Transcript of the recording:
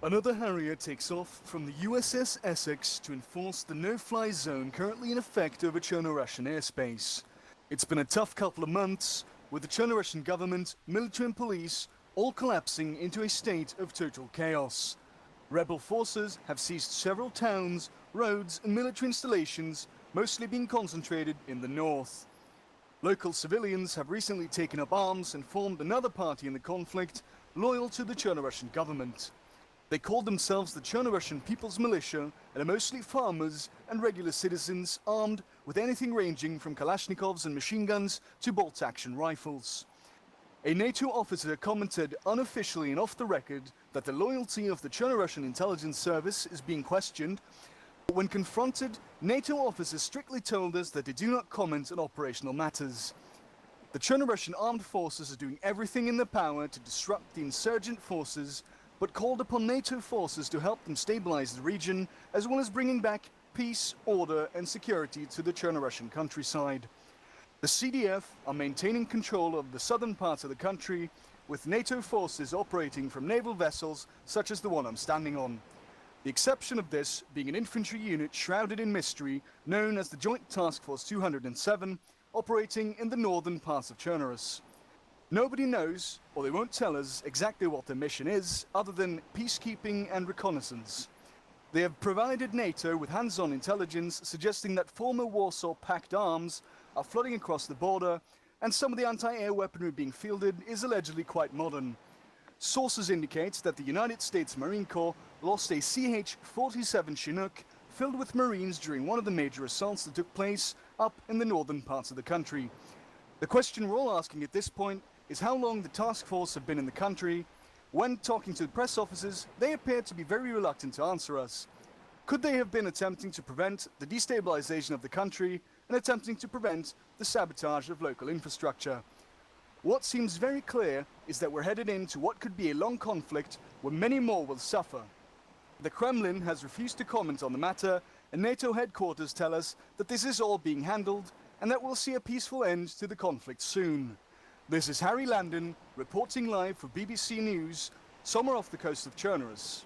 Another Harrier takes off from the USS Essex to enforce the no-fly zone currently in effect over Chernarus airspace. It's been a tough couple of months, with the Chernarus government, military and police all collapsing into a state of total chaos. Rebel forces have seized several towns, roads and military installations, mostly being concentrated in the north. Local civilians have recently taken up arms and formed another party in the conflict, loyal to the Chernarus government. They called themselves the Chernarus People's Militia and are mostly farmers and regular citizens armed with anything ranging from Kalashnikovs and machine guns to bolt-action rifles. A NATO officer commented unofficially and off the record that the loyalty of the Chernarus intelligence service is being questioned. But when confronted, NATO officers strictly told us that they do not comment on operational matters. The Chernarus armed forces are doing everything in their power to disrupt the insurgent forces, but called upon NATO forces to help them stabilize the region, as well as bringing back peace, order and security to the Chernarus countryside. The CDF are maintaining control of the southern parts of the country, with NATO forces operating from naval vessels such as the one I'm standing on. The exception of this being an infantry unit shrouded in mystery known as the Joint Task Force 207, operating in the northern parts of Chernarus. Nobody knows, or they won't tell us, exactly what their mission is, other than peacekeeping and reconnaissance. They have provided NATO with hands-on intelligence suggesting that former Warsaw Pact arms are flooding across the border, and some of the anti-air weaponry being fielded is allegedly quite modern. Sources indicate that the United States Marine Corps lost a CH-47 Chinook filled with Marines during one of the major assaults that took place up in the northern parts of the country. The question we're all asking at this point is how long the task force have been in the country. When talking to the press officers, they appear to be very reluctant to answer us. Could they have been attempting to prevent the destabilization of the country and attempting to prevent the sabotage of local infrastructure? What seems very clear is that we're headed into what could be a long conflict where many more will suffer. The Kremlin has refused to comment on the matter, and NATO headquarters tell us that this is all being handled and that we'll see a peaceful end to the conflict soon. This is Harry Landon, reporting live for BBC News, somewhere off the coast of Chernarus.